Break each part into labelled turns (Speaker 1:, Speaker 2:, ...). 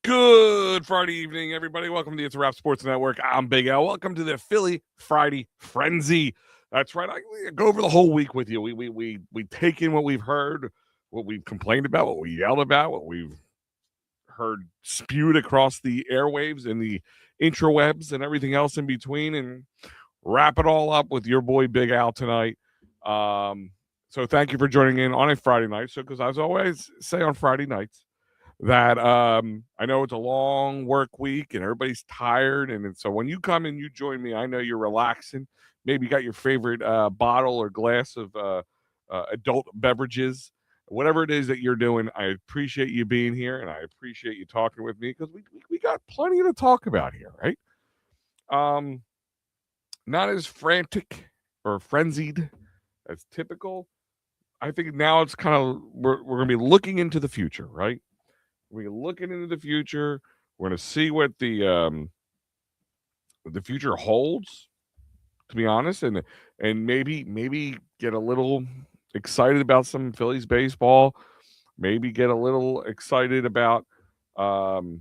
Speaker 1: Good Friday evening, everybody. Welcome to It's a Wrap Sports Network. I'm Big L. Welcome to the Philly Friday Frenzy. That's right. I go over the whole week with you. We take in what we've heard, what we've complained about, what we yelled about, what we've heard spewed across the airwaves and the intrawebs and everything else in between, and wrap it all up with your boy Big Al tonight. So thank you for joining in on a Friday night. So, because as I always say on Friday nights, that I know it's a long work week and everybody's tired, and so when you come and you join me, I know you're relaxing. Maybe you got your favorite bottle or glass of adult beverages, whatever it is that you're doing. I appreciate you being here, and I appreciate you talking with me because we got plenty to talk about here, right? Not as frantic or frenzied as typical. I think now it's kind of we're going to be looking into the future, right? We're looking into the future. We're going to see what the future holds, to be honest, and maybe get a little excited about some Phillies baseball. Maybe get a little excited about the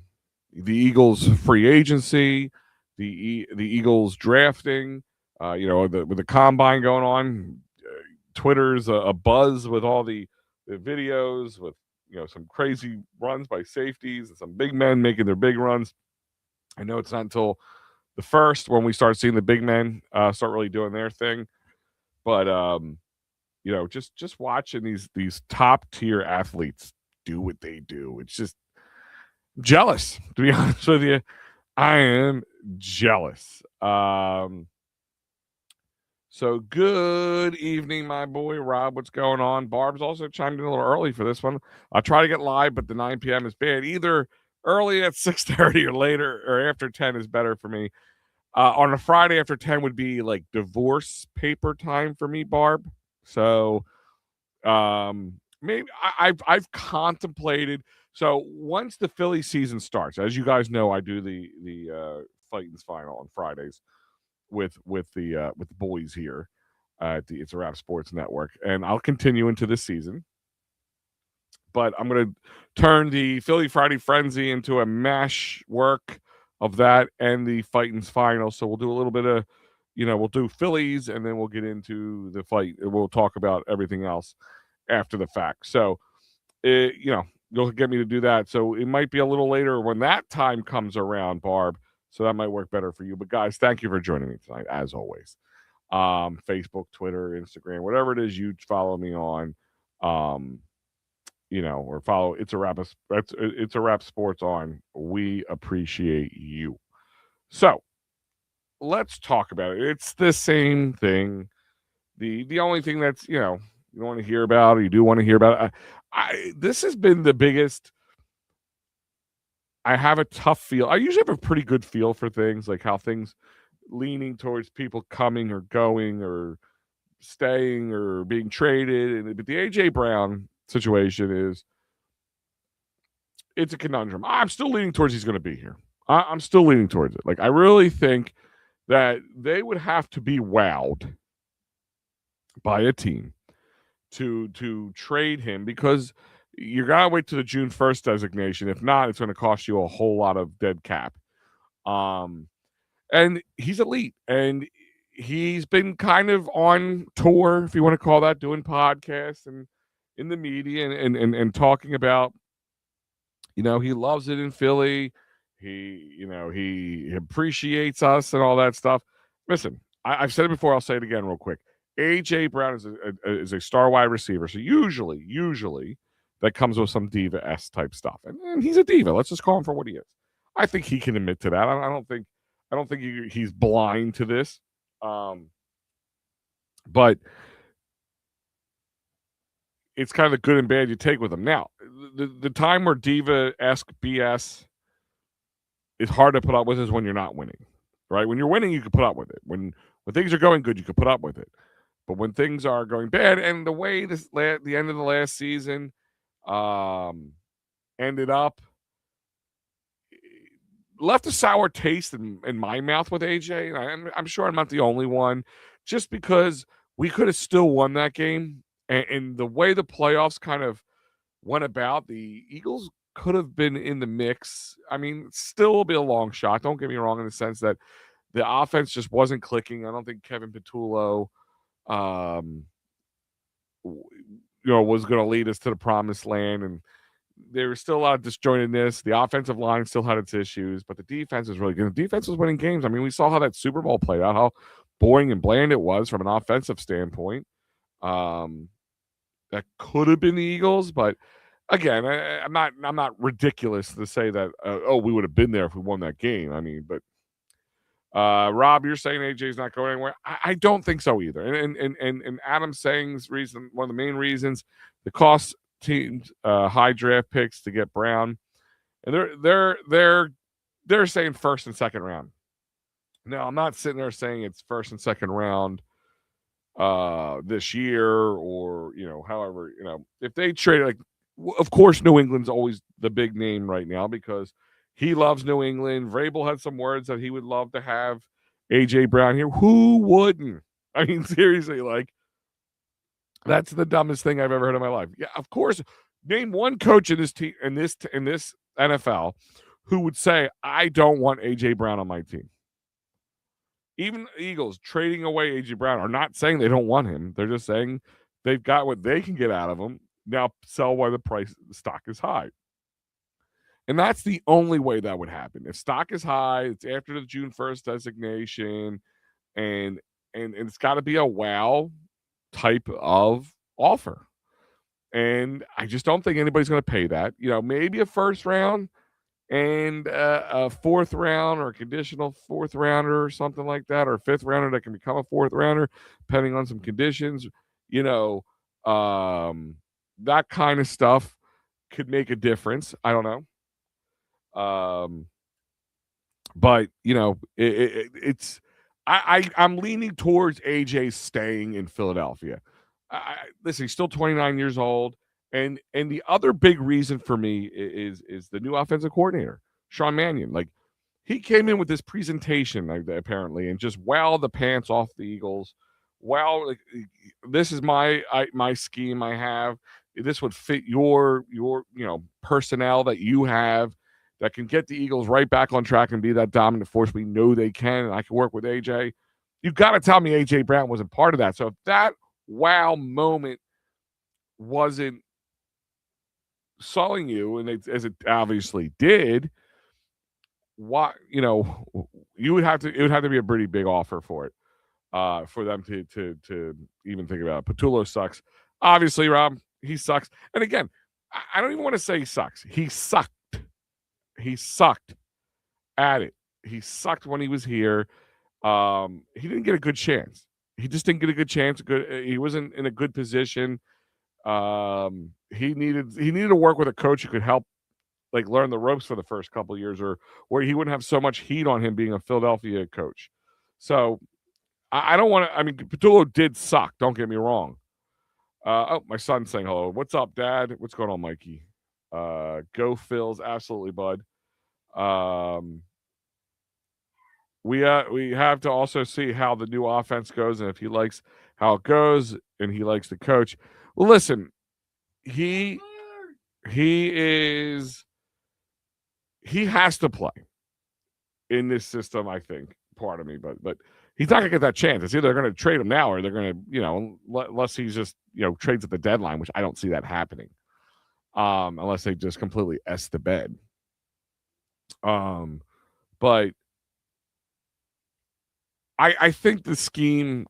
Speaker 1: Eagles free agency, the Eagles drafting. With the combine going on, Twitter's a buzz with all the videos with some crazy runs by safeties and some big men making their big runs. I know it's not until the first when we start seeing the big men start really doing their thing, but just watching these top tier athletes do what they do, it's just jealous. To be honest with you, I am jealous. So good evening, my boy Rob. What's going on? Barb's also chimed in a little early for this one. I'll try to get live, but the 9 p.m. is bad. Either early at 6:30 or later or after 10 is better for me. On a Friday after 10 would be like divorce paper time for me, Barb. So maybe I've contemplated. So once the Philly season starts, as you guys know, I do the Titans final on Fridays with the boys here at the It's a Wrap Sports Network, and I'll continue into this season. But I'm going to turn the Philly Friday Frenzy into a mash work of that and the Titans final. So we'll do a little bit of, we'll do Phillies, and then we'll get into the fight. We'll talk about everything else after the fact. So, you'll get me to do that. So it might be a little later when that time comes around, Barb. So that might work better for you. But guys, thank you for joining me tonight, as always. Facebook, Twitter, Instagram, whatever it is you follow me on, or follow It's a Wrap Sports on. We appreciate you. So let's talk about it. It's the same thing. The only thing that's you don't want to hear about, or you do want to hear about. This has been the biggest. I have a tough feel. I usually have a pretty good feel for things, like how things leaning towards people coming or going or staying or being traded. But the AJ Brown situation it's a conundrum. I'm still leaning towards he's going to be here. I'm still leaning towards it. Like, I really think that they would have to be wowed by a team to trade him, because you gotta wait to the June 1st designation. If not, it's going to cost you a whole lot of dead cap. And he's elite, and he's been kind of on tour, if you want to call that, doing podcasts and in the media and talking about, he loves it in Philly. He appreciates us and all that stuff. Listen, I've said it before. I'll say it again real quick. AJ Brown is a star wide receiver, so usually that comes with some diva-esque type stuff, and he's a diva. Let's just call him for what he is. I think he can admit to that. I don't think he's blind to this, but it's kind of the good and bad you take with him. Now, the time where diva-esque BS is hard to put up with is when you're not winning, right? When you're winning, you can put up with it. When things are going good, you can put up with it. But when things are going bad, and the way the end of the last season ended up, left a sour taste in my mouth with AJ. I'm sure I'm not the only one, just because we could have still won that game. And the way the playoffs kind of went about, the Eagles could have been in the mix. I mean, still will be a long shot. Don't get me wrong in the sense that the offense just wasn't clicking. I don't think Kevin Petullo, um, was going to lead us to the promised land. And there was still a lot of disjointedness. The offensive line still had its issues, but the defense is really good. The defense was winning games. I mean, we saw how that Super Bowl played out, how boring and bland it was from an offensive standpoint. Um, that could have been the Eagles, but again, I'm not ridiculous to say that. We would have been there if we won that game. I mean, but Rob, you're saying AJ's not going anywhere. I don't think so either. And Adam saying's reason, one of the main reasons, the cost teams high draft picks to get Brown, and they're saying first and second round. Now I'm not sitting there saying it's first and second round this year, or however, if they trade, like, of course New England's always the big name right now because he loves New England. Vrabel had some words that he would love to have AJ Brown here. Who wouldn't? I mean, seriously, like, that's the dumbest thing I've ever heard in my life. Yeah, of course. Name one coach in this team in this NFL who would say, I don't want AJ Brown on my team. Even the Eagles trading away AJ Brown are not saying they don't want him. They're just saying they've got what they can get out of him. Now sell while the stock is high. And that's the only way that would happen. If stock is high, it's after the June 1st designation, and it's got to be a wow type of offer. And I just don't think anybody's going to pay that. Maybe a first round and a fourth round or a conditional fourth rounder or something like that, or a fifth rounder that can become a fourth rounder, depending on some conditions. That kind of stuff could make a difference. I don't know. But it's I'm leaning towards AJ staying in Philadelphia. Listen, he's still 29 years old, and the other big reason for me is the new offensive coordinator, Sean Mannion. Like, he came in with this presentation, apparently, and just wowed the pants off the Eagles. Wow, like, this is my scheme I have. This would fit your personnel that you have, that can get the Eagles right back on track and be that dominant force we know they can, and I can work with AJ. You got to tell me AJ Brown wasn't part of that. So if that wow moment wasn't selling you, and as it obviously did, why, it would have to be a pretty big offer for it, for them to even think about it. Petullo sucks. Obviously, Rob, he sucks. And again, I don't even want to say he sucks. He sucked. He sucked at it. He sucked when he was here. He didn't get a good chance. He just didn't get a good chance. He wasn't in a good position. He needed to work with a coach who could help, like, learn the ropes for the first couple of years, or where he wouldn't have so much heat on him being a Philadelphia coach. So I don't want to. I mean, Petullo did suck. Don't get me wrong. My son's saying hello. What's up, Dad? What's going on, Mikey? Go Phils, absolutely, bud. We have to also see how the new offense goes, and if he likes how it goes, and he likes the coach. Well, listen, he has to play in this system, I think. Part of me, but he's not gonna get that chance. It's either they're gonna trade him now, or they're gonna, unless he's just, trades at the deadline, which I don't see that happening. Unless they just completely S the bed. But I think the scheme,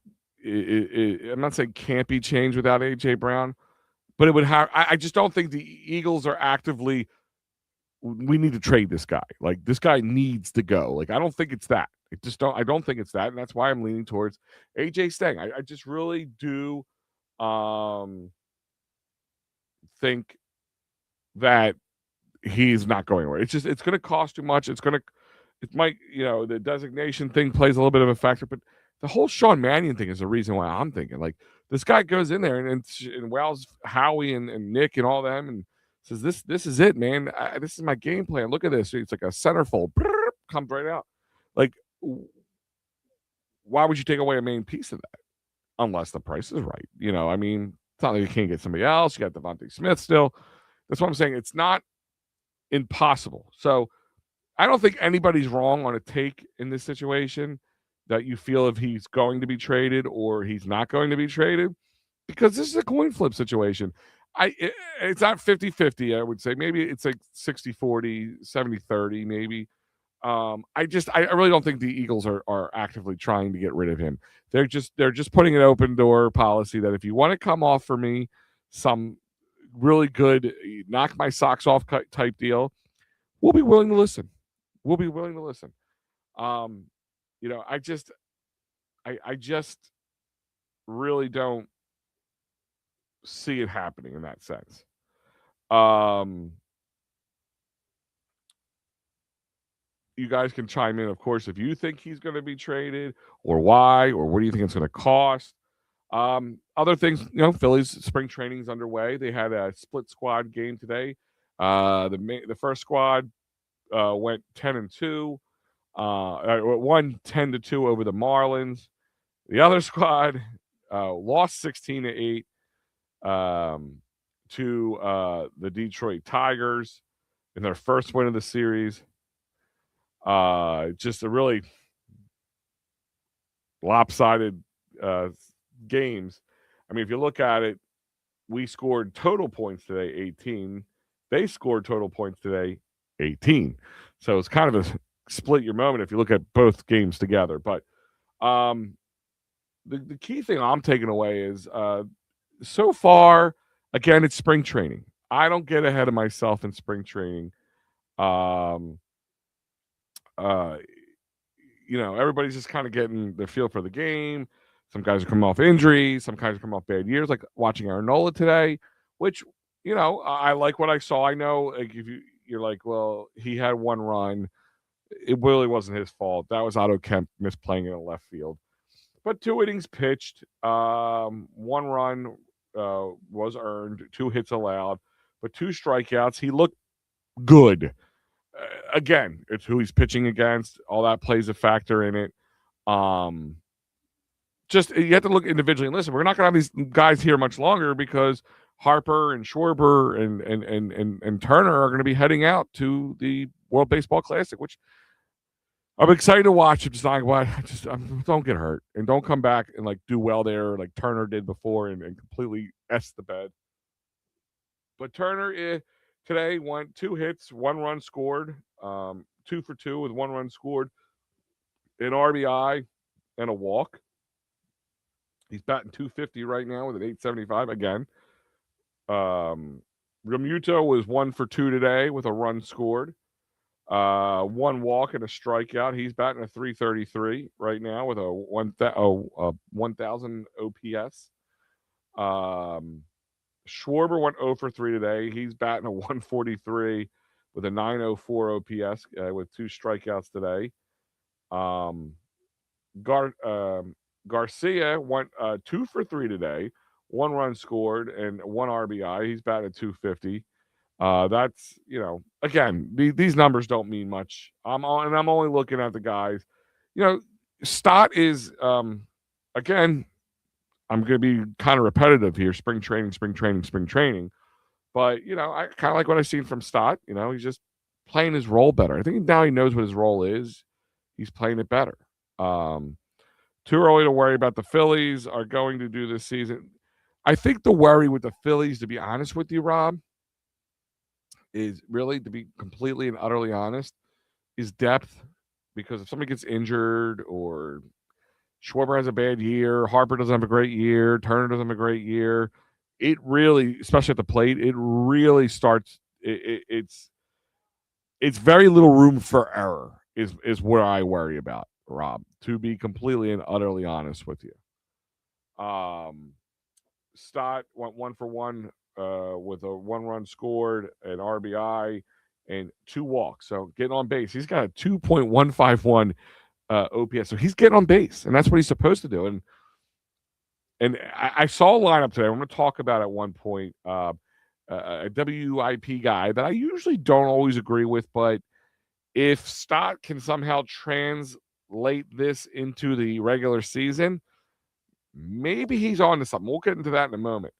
Speaker 1: I'm not saying can't be changed without AJ Brown, but it would have. I just don't think the Eagles are actively, we need to trade this guy. Like, this guy needs to go. Like, I don't think it's that. I don't think it's that, and that's why I'm leaning towards AJ staying. I just really do think that he's not going away. It's going to cost too much. It might, the designation thing plays a little bit of a factor, but the whole Sean Mannion thing is the reason why I'm thinking, like, this guy goes in there and wows Howie and Nick and all them, and says, this is it, man. This is my game plan. Look at this. It's like a centerfold. Comes right out. Like, why would you take away a main piece of that? Unless the price is right. I mean, it's not like you can't get somebody else. You got Devontae Smith still. That's what I'm saying. It's not impossible. So I don't think anybody's wrong on a take in this situation that you feel if he's going to be traded or he's not going to be traded, because this is a coin flip situation. It's not 50-50, I would say. Maybe it's like 60-40, 70-30, maybe. I really don't think the Eagles are actively trying to get rid of him. They're just putting an open door policy that if you want to come off for me some really good knock my socks off type deal, we'll be willing to listen. We'll be willing to listen. Um, I just really don't see it happening in that sense. Um, you guys can chime in, of course, if you think he's going to be traded or why, or what do you think it's going to cost. Other things, Phillies spring training is underway. They had a split squad game today. The first squad went 10-2, won 10-2 over the Marlins. The other squad lost 16-8 to the Detroit Tigers in their first win of the series. Just a really lopsided games. I mean, if you look at it, we scored total points today, 18. They scored total points today, 18. So it's kind of a split your moment if you look at both games together. But the key thing I'm taking away is so far, again, it's spring training. I don't get ahead of myself in spring training. Um, uh, everybody's just kind of getting the feel for the game. Some guys are coming off injuries. Some guys are coming off bad years, like watching Aaron Nola today, which, I like what I saw. I know, like, if you're like, well, he had one run. It really wasn't his fault. That was Otto Kemp misplaying in a left field. But 2 innings pitched, 1 run was earned, 2 hits allowed, but 2 strikeouts. He looked good. Again, it's who he's pitching against. All that plays a factor in it. Just you have to look individually and listen. We're not going to have these guys here much longer because Harper and Schwarber and Turner are going to be heading out to the World Baseball Classic, which I'm excited to watch. I'm just not don't get hurt and don't come back and like do well there like Turner did before and completely S the bed. But Turner today went 2 hits, 1 run scored, 2 for 2 with 1 run scored, an RBI and a walk. He's batting 250 right now with an 875 again. Realmuto was 1 for 2 today with a run scored. 1 walk and a strikeout. He's batting a 333 right now with a 1,000 OPS. Schwarber went 0 for 3 today. He's batting a 143 with a 904 OPS with 2 strikeouts today. Garcia went 2 for 3 today, 1 run scored and 1 RBI. He's batting 250. That's again, these numbers don't mean much. I'm only looking at the guys. Stott is again. I'm going to be kind of repetitive here. Spring training. But I kind of like what I've seen from Stott. He's just playing his role better. I think now he knows what his role is. He's playing it better. Too early to worry about the Phillies are going to do this season. I think the worry with the Phillies, to be honest with you, Rob, is really, to be completely and utterly honest, is depth. Because if somebody gets injured or Schwarber has a bad year, Harper doesn't have a great year, Turner doesn't have a great year, it really, especially at the plate, it really starts. It's very little room for error. Is what I worry about, Rob. To be completely and utterly honest with you, Stott went 1 for 1 with a 1 run scored, an RBI, and 2 walks. So getting on base, he's got a 2.151 OPS. So he's getting on base, and that's what he's supposed to do. And I saw a lineup today. I'm going to talk about at one point a WIP guy that I usually don't always agree with, but if Stott can somehow translate this into the regular season, maybe he's on to something. We'll get into that in a moment.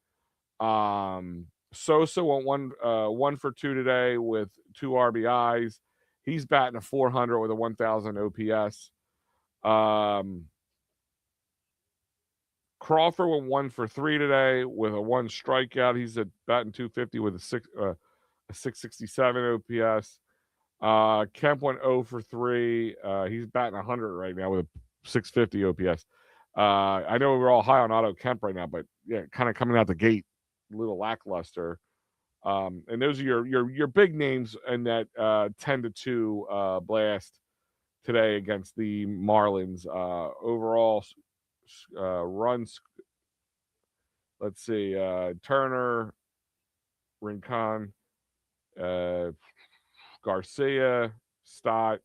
Speaker 1: Sosa went 1 for 2 today with 2 RBIs. He's batting a 400 with a 1,000 OPS. Crawford went 1 for 3 today with a 1 strikeout. He's at batting 250 with a 667 OPS. Kemp went 0 for 3. He's batting 100 right now with a 650 OPS. I know we're all high on Otto Kemp right now, but yeah, kind of coming out the gate, a little lackluster. And those are your big names in that 10-2 blast today against the Marlins. Overall runs, let's see, Turner, Rincon, uh, Garcia, Stott,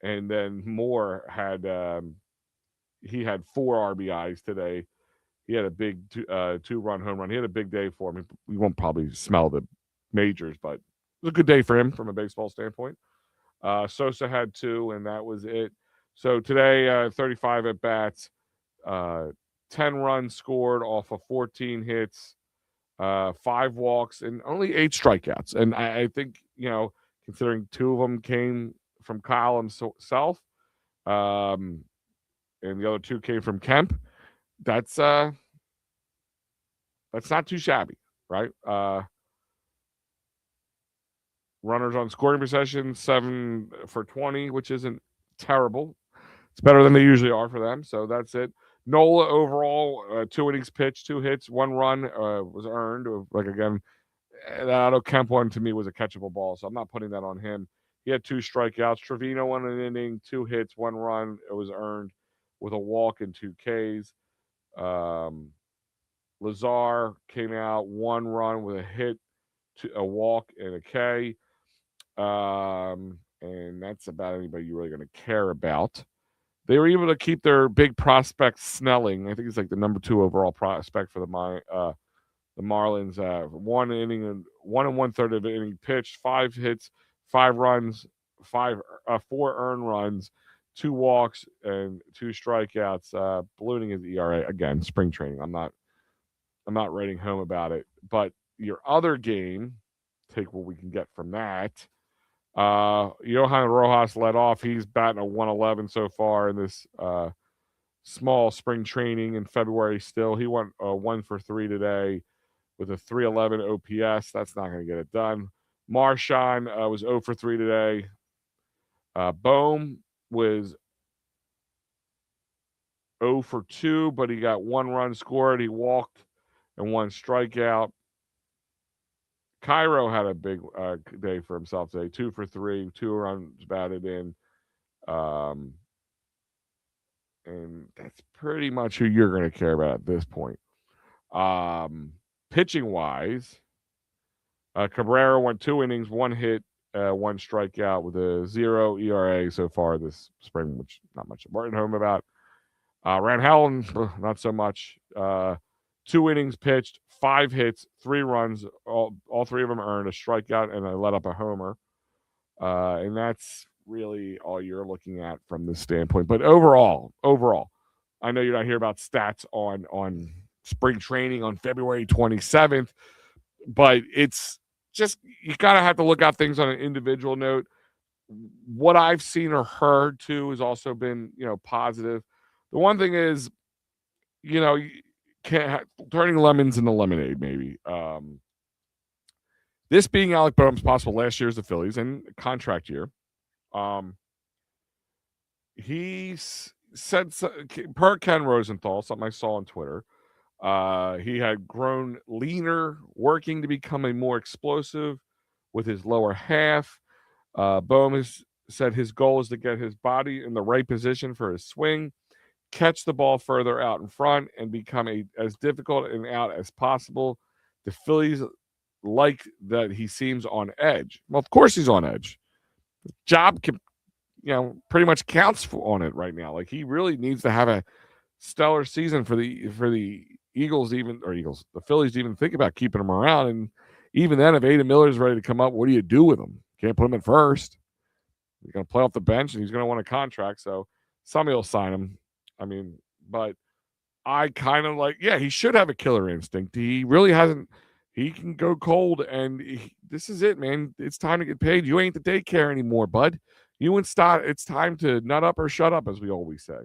Speaker 1: and then Moore had he had 4 RBIs today. He had a big 2-run home run. He had a big day for him. We won't probably smell the majors, but it was a good day for him from a baseball standpoint. Sosa had 2, and that was it. So today, 35 at bats, 10 runs scored off of 14 hits, 5 walks, and only 8 strikeouts. And I think, considering 2 of them came from Kyle himself, and the other 2 came from Kemp, that's not too shabby, right? Runners on scoring possession, 7 for 20, which isn't terrible. It's better than they usually are for them. So that's it. Nola overall, 2 innings pitched, 2 hits, 1 run was earned. Like again, that Otto Kemp one to me was a catchable ball, so I'm not putting that on him. He had 2 strikeouts. Trevino won an inning, 2 hits, 1 run. It was earned with a walk and 2 Ks. Lazar came out 1 run with a hit, a walk, and a K. And that's about anybody you're really going to care about. They were able to keep their big prospect Snelling. I think he's like the number 2 overall prospect for the Marlins. 1 inning and 1 1/3 of an inning pitched, 5 hits, 5 runs, 4 earned runs, 2 walks, and 2 strikeouts. Ballooning his ERA again. Spring training. I'm not writing home about it. But your other game, take what we can get from that. Johan Rojas led off. He's batting a 111 so far in this small spring training in February still. He went 1 for 3 today with a 311 OPS. That's not going to get it done. Marchand was 0 for 3 today. Bohm was 0 for 2, but he got 1 run scored. He walked and 1 strikeout. Cairo had a big day for himself today. 2 for 3, 2 runs batted in. And that's pretty much who you're going to care about at this point. Pitching wise, Cabrera went 2 innings, 1 hit, 1 strikeout with a 0 ERA so far this spring, which not much I'm writing home about. Rangel, not so much. 2 innings pitched, 5 hits, 3 runs, all 3 of them earned, a strikeout, and I let up a homer. And that's really all you're looking at from this standpoint. But overall, I know you're not hearing about stats on spring training on February 27th, but it's just you gotta have to look at things on an individual note. What I've seen or heard too has also been positive. The one thing is, you can't turning lemons into lemonade, maybe. This being Alec Boehm's possible last year as the Phillies and contract year. He said, per Ken Rosenthal, something I saw on Twitter, he had grown leaner, working to become a more explosive with his lower half. Boehm has said his goal is to get his body in the right position for his swing, catch the ball further out in front, and become as difficult and out as possible. The Phillies like that he seems on edge. Well, of course he's on edge. His job can, pretty much counts on it right now. Like he really needs to have a stellar season for the the Phillies to even think about keeping him around. And even then, if Adam Miller's ready to come up, what do you do with him? Can't put him in first. He's going to play off the bench, and he's going to want a contract. So somebody will sign him. I mean, but I kind of he should have a killer instinct. He really hasn't. he can go cold, and this is it, man. It's time to get paid. You ain't the daycare anymore, bud. You and Stott, it's time to nut up or shut up, as we always say.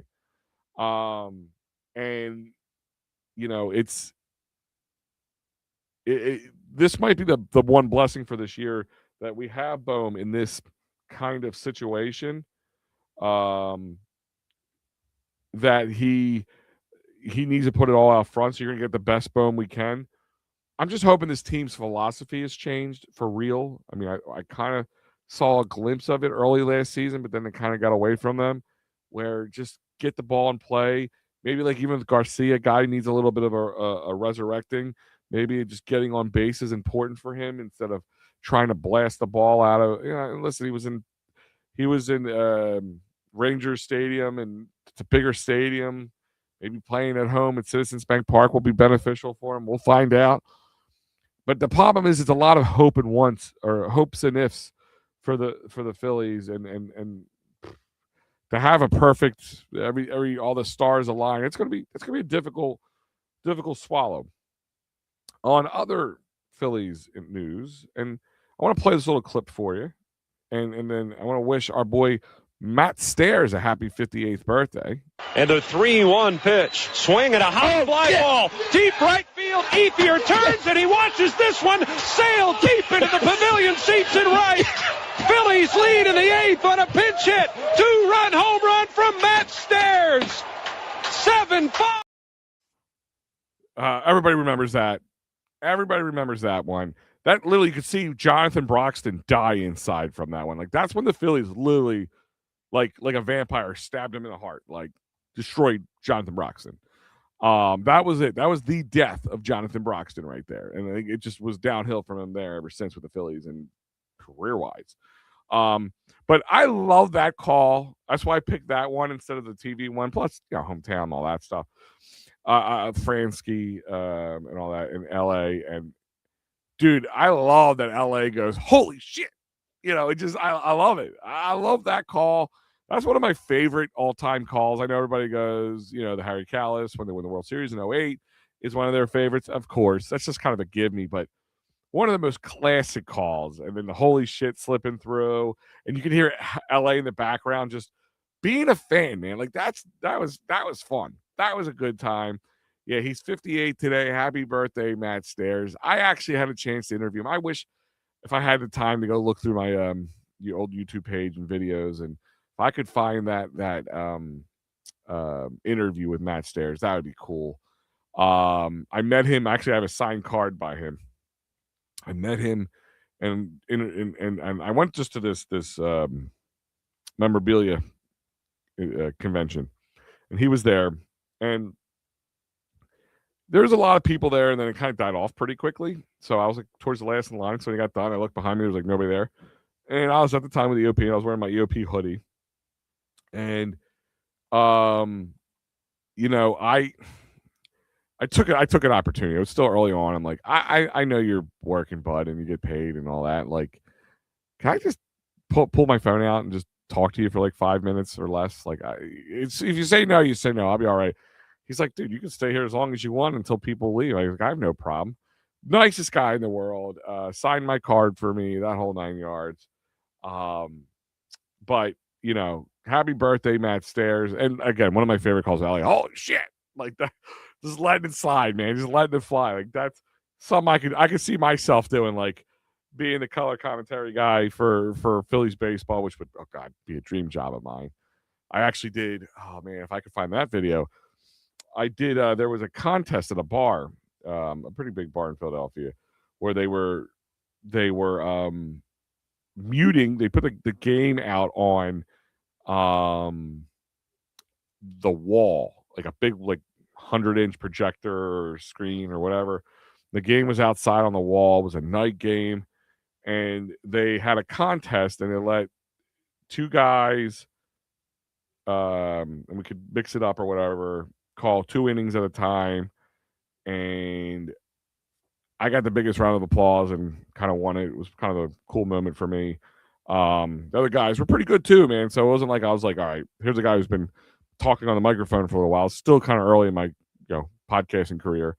Speaker 1: And it's this might be the one blessing for this year that we have Bohm in this kind of situation. That he needs to put it all out front, so you're gonna get the best Bohm we can. I'm just hoping this team's philosophy has changed for real. I mean, I kind of saw a glimpse of it early last season, but then it kind of got away from them, where just get the ball and play. Maybe like even with Garcia, guy needs a little bit of a resurrecting. Maybe just getting on base is important for him instead of trying to blast the ball out of. Listen, he was in Rangers Stadium, and it's a bigger stadium. Maybe playing at home at Citizens Bank Park will be beneficial for him. We'll find out. But the problem is, it's a lot of hope and wants, or hopes and ifs, for the Phillies, and to have a perfect every all the stars align. It's gonna be a difficult swallow. On other Phillies news, and I want to play this little clip for you, and then I want to wish our boy Matt Stairs a happy 58th birthday.
Speaker 2: And a 3-1 pitch. Swing and a high fly ball. Deep right field. Ethier turns and he watches this one sail deep into the pavilion seats in right. Phillies lead in the 8th on a pinch hit. 2-run home run from Matt Stairs. 7-5.
Speaker 1: Everybody remembers that. Everybody remembers that one. That literally, you could see Jonathan Broxton die inside from that one. Like, that's when the Phillies literally, like a vampire, stabbed him in the heart, like destroyed Jonathan Broxton. That was it. That was the death of Jonathan Broxton right there. And I think it just was downhill from him there ever since with the Phillies and career-wise. But I love that call. That's why I picked that one instead of the TV one. Plus, hometown, all that stuff. Fransky and all that in LA. And dude, I love that LA goes, holy shit. It just, I love it. I love that call. That's one of my favorite all-time calls. I know everybody goes, the Harry Callis when they won the World Series in 08 is one of their favorites. Of course, that's just kind of a give me, but one of the most classic calls. And then the holy shit slipping through, and you can hear LA in the background, just being a fan, man. Like that was fun. That was a good time. Yeah, he's 58 today. Happy birthday, Matt Stairs. I actually had a chance to interview him. I wish if I had the time to go look through my old YouTube page and videos, and if I could find that interview with Matt Stairs, that would be cool. I met him. Actually, I have a signed card by him. I met him, and I went just to this memorabilia convention, and he was there, and there's a lot of people there, and then it kind of died off pretty quickly. So I was like towards the last in line. So when he got done, I looked behind me. There was like nobody there, and I was at the time with EOP, and I was wearing my EOP hoodie, and I took an opportunity. It was still early on. I'm like, I know you're working, bud, and you get paid and all that. Like, can I just pull my phone out and just talk to you for like 5 minutes or less? Like, if you say no, you say no. I'll be all right. He's like, dude, you can stay here as long as you want until people leave. I have no problem. Nicest guy in the world. Signed my card for me, that whole 9 yards. But happy birthday, Matt Stairs. And again, one of my favorite calls. Like, holy shit, like that. Just letting it slide, man. Just letting it fly. Like that's something I could see myself doing, like being the color commentary guy for Phillies baseball, which would, oh God, be a dream job of mine. I actually did. Oh man, if I could find that video, I did. There was a contest at a bar, a pretty big bar in Philadelphia, where they were muting. They put the game out on the wall, like a big 100-inch projector or screen or whatever. The game was outside on the wall. It was a night game, and they had a contest, and they let two guys, and we could mix it up or whatever, call 2 innings at a time, and I got the biggest round of applause and kind of won it. It was kind of a cool moment for me. The other guys were pretty good too, man. So it wasn't like I was like, all right, here's a guy who's been talking on the microphone for a while. Still kind of early in my podcasting career.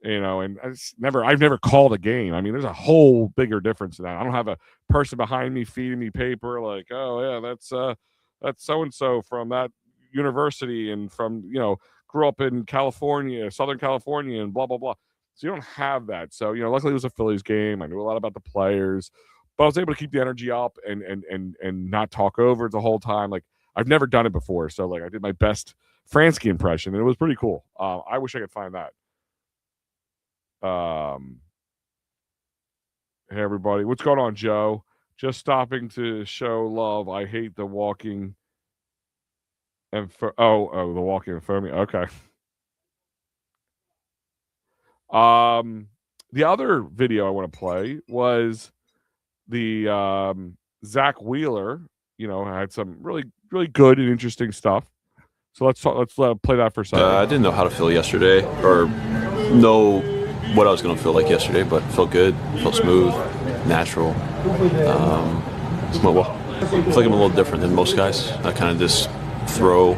Speaker 1: And I've never called a game. I mean, there's a whole bigger difference in that. I don't have a person behind me feeding me paper like, oh yeah, that's so and so from that university and from grew up in California, Southern California, and blah blah blah. So you don't have that. So luckily it was a Phillies game. I knew a lot about the players, but I was able to keep the energy up and not talk over it the whole time. Like I've never done it before, so like I did my best Fransky impression, and it was pretty cool. I wish I could find that. Hey everybody, what's going on, Joe? Just stopping to show love. I hate the walking and the walking in front of me. Okay. The other video I want to play was the Zach Wheeler. Had some really really good and interesting stuff. So let's play that for a second.
Speaker 3: I didn't know how to feel yesterday or know what I was going to feel like yesterday, but it felt good, felt smooth, natural. I feel like I'm a little different than most guys. I kind of just throw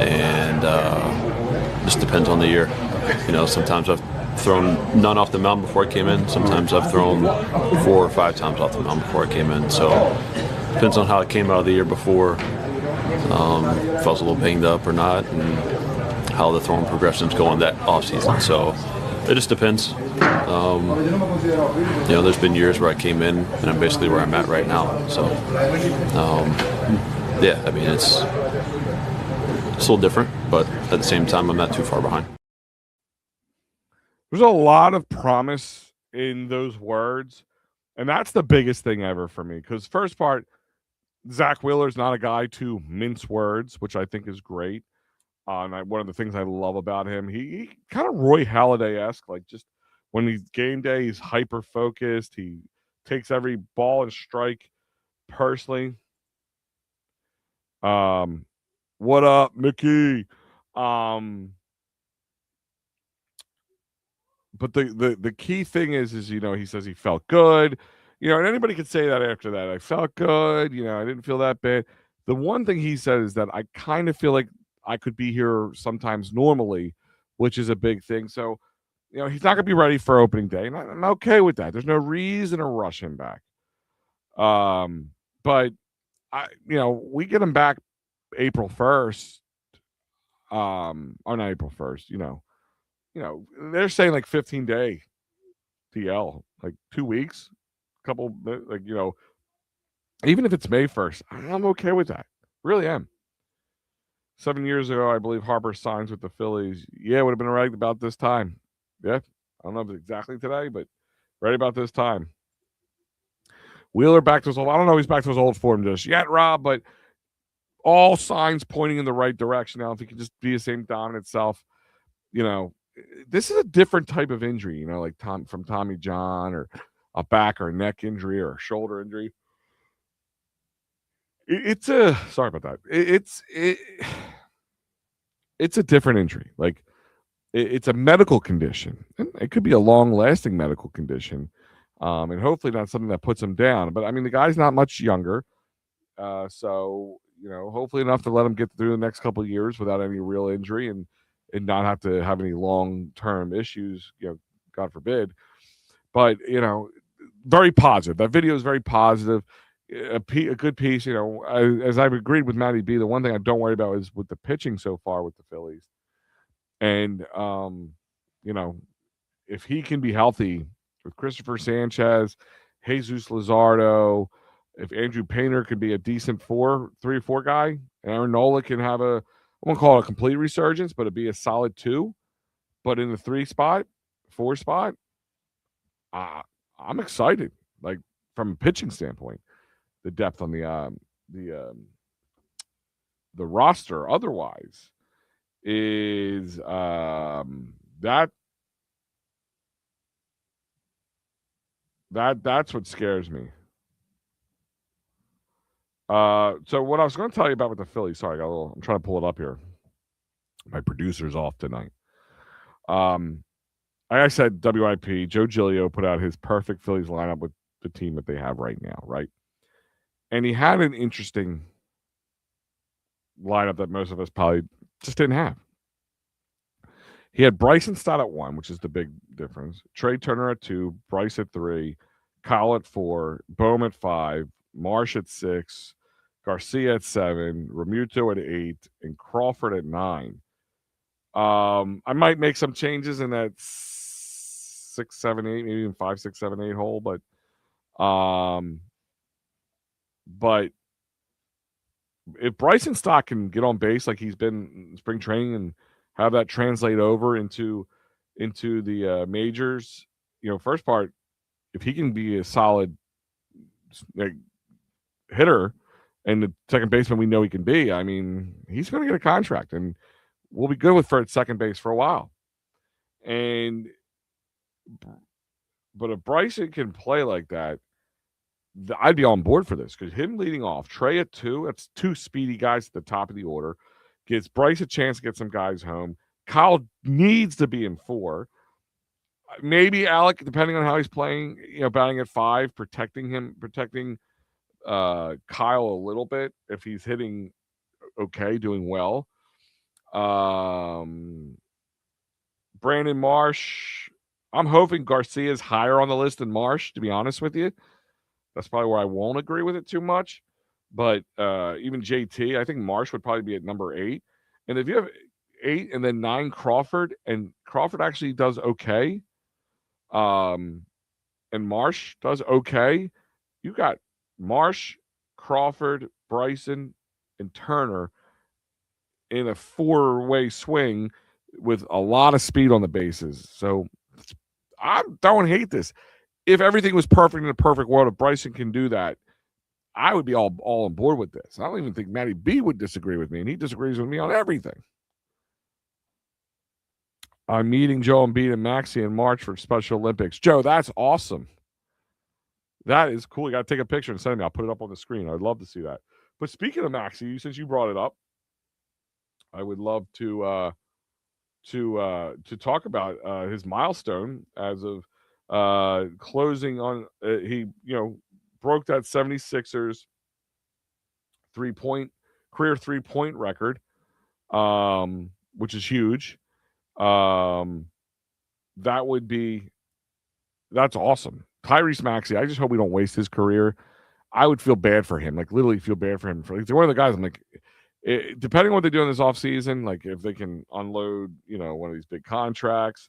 Speaker 3: and just depends on the year. Sometimes I've thrown none off the mound before I came in. Sometimes I've thrown 4 or 5 times off the mound before I came in. So depends on how it came out of the year before. If I was a little banged up or not, and how the throwing progressions go on that off season. So it just depends. There's been years where I came in and I'm basically where I'm at right now. So I mean it's a little different, but at the same time I'm not too far behind.
Speaker 1: There's a lot of promise in those words, and that's the biggest thing ever for me. Because first part, Zach Wheeler's not a guy to mince words, which I think is great. And one of the things I love about him, he kind of Roy Halladay-esque, like just when he's game day, he's hyper focused. He takes every ball and strike personally. What up, Mickey? But the key thing is he says he felt good. And anybody could say that after that. I felt good. I didn't feel that bad. The one thing he said is that I kind of feel like I could be here sometimes normally, which is a big thing. So, he's not going to be ready for opening day. And I'm okay with that. There's no reason to rush him back. But we get him back April 1st. Or not April 1st, they're saying like 15-day DL, like 2 weeks, couple, like, even if it's May 1st, I'm okay with that. Really am. 7 years ago, I believe Harper signs with the Phillies. Yeah, it would have been right about this time. Yeah. I don't know if it's exactly today, but right about this time. Wheeler back to his old, I don't know if he's back to his old form just yet, Rob, but all signs pointing in the right direction now. If he can just be the same dominant self, this is a different type of injury, like from Tommy John or a back or a neck injury or a shoulder injury. Sorry about that. It's a different injury. Like it's a medical condition. And it could be a long-lasting medical condition, and hopefully not something that puts him down. But I mean, the guy's not much younger, so hopefully enough to let him get through the next couple of years without any real injury and not have to have any long-term issues, God forbid. But, very positive. That video is very positive. A good piece, as I've agreed with Matty B, the one thing I don't worry about is with the pitching so far with the Phillies. And, if he can be healthy with Christopher Sanchez, Jesus Luzardo, if Andrew Painter could be a decent 3 or 4 guy, Aaron Nola can have I won't call it a complete resurgence, but it'd be a solid 2. But in the 3 spot, 4 spot, I'm excited. Like from a pitching standpoint, the depth on the roster otherwise is that's what scares me. So what I was going to tell you about with the Phillies, sorry, I'm trying to pull it up here. My producer's off tonight. Like I said, WIP, Joe Giglio put out his perfect Phillies lineup with the team that they have right now, right? And he had an interesting lineup that most of us probably just didn't have. He had Bryson Stott at 1, which is the big difference. Trey Turner at 2, Bryce at 3, Kyle at 4, Bohm at 5, Marsh at 6, Garcia at 7, Remuto at 8, and Crawford at 9. I might make some changes in that 6, 7, 8, maybe even 5, 6, 7, 8 hole, but if Bryson Stott can get on base like he's been in spring training and have that translate over into the majors, first part, if he can be a solid hitter and the second baseman we know he can be, I mean, he's going to get a contract and we'll be good with for at second base for a while. But if Bryson can play like that, I'd be on board for this because him leading off, Trey at 2, that's 2 speedy guys at the top of the order, gives Bryce a chance to get some guys home. Kyle needs to be in 4. Maybe Alec, depending on how he's playing, batting at 5, protecting Kyle a little bit if he's hitting okay, doing well. Brandon Marsh, I'm hoping Garcia's higher on the list than Marsh, to be honest with you. That's probably where I won't agree with it too much. But even JT, I think Marsh would probably be at number 8. And if you have 8 and then 9 Crawford, and Crawford actually does okay, and Marsh does okay, you got Marsh, Crawford, Bryson, and Turner in a 4-way swing with a lot of speed on the bases. So I don't hate this. If everything was perfect in a perfect world, if Bryson can do that, I would be all on board with this. I don't even think Matty B would disagree with me, and he disagrees with me on everything. I'm meeting Joe Embiid and Maxey in March for Special Olympics. Joe, that's awesome. That is cool. You got to take a picture and send me. I'll put it up on the screen. I'd love to see that. But speaking of Maxey, since you brought it up, I would love to talk about his milestone as of closing on he broke that 76ers career 3-point record, which is huge. That's awesome. Tyrese Maxey, I just hope we don't waste his career. I would feel bad for him, like literally feel bad for him. He's one of the guys I'm like, depending on what they do in this offseason, like if they can unload, one of these big contracts.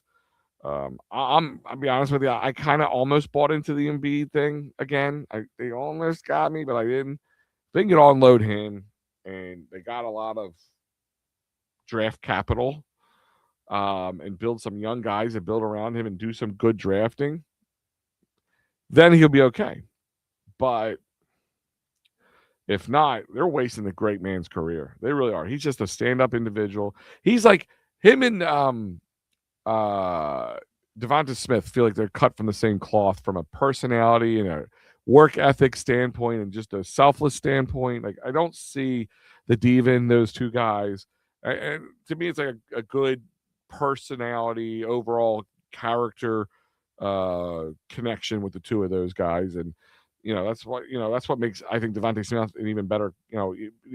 Speaker 1: I'll be honest with you, I kind of almost bought into the Embiid thing again. They almost got me, but I didn't. They can unload him, and they got a lot of draft capital, and build some young guys that build around him and do some good drafting. Then he'll be okay. But if not, they're wasting the great man's career. They really are. He's just a stand-up individual. He's like him and Devonta Smith feel like they're cut from the same cloth from a personality and a work ethic standpoint and just a selfless standpoint. Like I don't see the diva in those two guys. And to me, it's like a good personality, overall character connection with the two of those guys. And that's what makes, I think, Devonta Smith an even better. The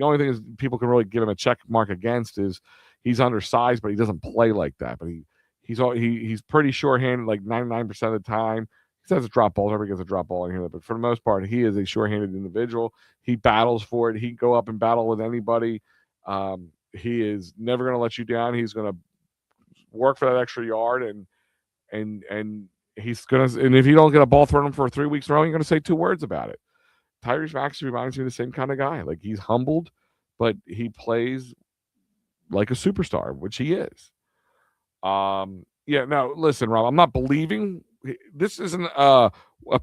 Speaker 1: only thing is people can really give him a check mark against is he's undersized, but he doesn't play like that. But he's pretty sure-handed, like 99% of the time. He has a drop ball, never gets a drop ball in here, but for the most part, he is a sure-handed individual. He battles for it. He can go up and battle with anybody. He is never going to let you down. He's going to work for that extra yard, and he's going to. And if you don't get a ball thrown him for 3 weeks in a row, you're going to say 2 words about it. Tyrese Maxey reminds me of the same kind of guy. Like he's humbled, but he plays like a superstar, which he is. Yeah. No, listen, Rob. I'm not believing. This isn't a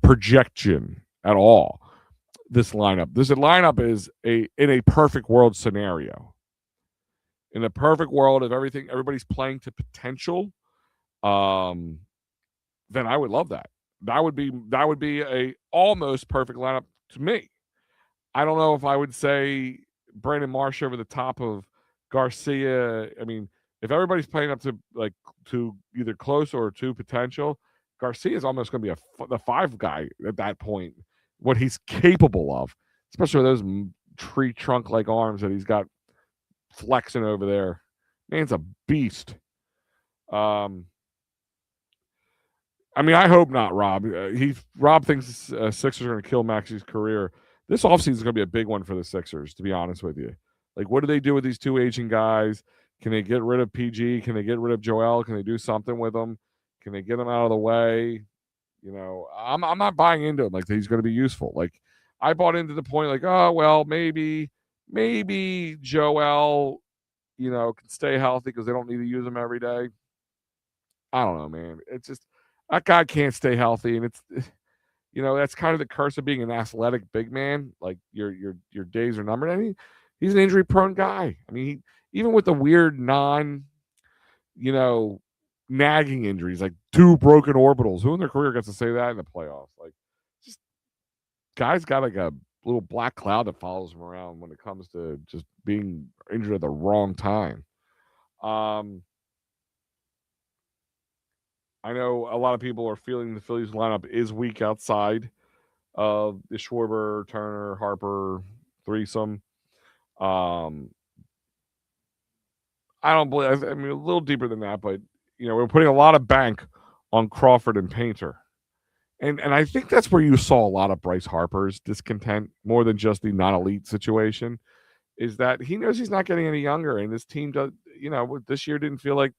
Speaker 1: projection at all. This lineup is in a perfect world scenario. In a perfect world, if everybody's playing to potential, then I would love that. That would be a almost perfect lineup to me. I don't know if I would say Brandon Marsh over the top of Garcia. I mean, if everybody's playing up to either close or to potential, Garcia is almost going to be the 5 guy at that point. What he's capable of, especially with those tree trunk like arms that he's got flexing over there. Man's a beast. Um, I mean, I hope not, Rob. Rob thinks Sixers are going to kill Maxi's career. This offseason is going to be a big one for the Sixers, to be honest with you. Like, what do they do with these two aging guys? Can they get rid of PG? Can they get rid of Joel? Can they do something with them? Can they get them out of the way? I'm not buying into him like he's going to be useful. Like, I bought into the point like, oh well, maybe Joel, can stay healthy because they don't need to use him every day. I don't know, man. It's just that guy can't stay healthy, and it's that's kind of the curse of being an athletic big man. Like your days are numbered. He's an injury prone guy. I mean, even with the weird you know, nagging injuries like 2 broken orbitals. Who in their career gets to say that in the playoffs? Like, just guy's got like a little black cloud that follows him around when it comes to just being injured at the wrong time. I know a lot of people are feeling the Phillies lineup is weak outside of the Schwarber, Turner, Harper threesome. I don't believe. I mean, a little deeper than that, but we're putting a lot of bank on Crawford and Painter, and I think that's where you saw a lot of Bryce Harper's discontent more than just the non-elite situation. Is that he knows he's not getting any younger, and this team does. This year didn't feel like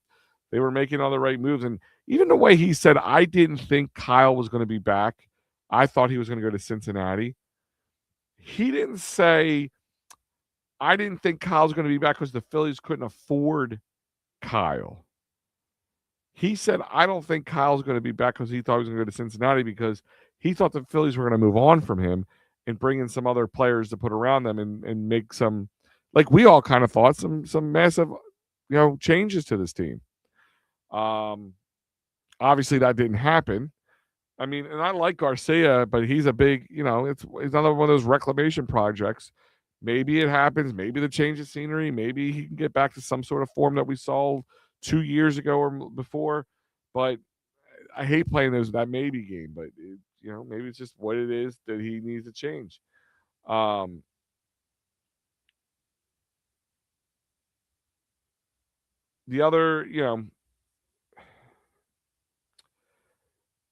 Speaker 1: they were making all the right moves, and even the way he said, "I didn't think Kyle was going to be back. I thought he was going to go to Cincinnati." He didn't say, "I didn't think Kyle's going to be back because the Phillies couldn't afford Kyle." He said, "I don't think Kyle's going to be back because he thought he was going to go to Cincinnati because he thought the Phillies were going to move on from him and bring in some other players to put around them and make some, like we all kind of thought, some massive, changes to this team." Obviously that didn't happen. I mean, and I like Garcia, but he's a big, it's another one of those reclamation projects. Maybe it happens. Maybe the change of scenery. Maybe he can get back to some sort of form that we saw 2 years ago or before. But I hate playing that maybe game. But maybe it's just what it is that he needs to change. The other,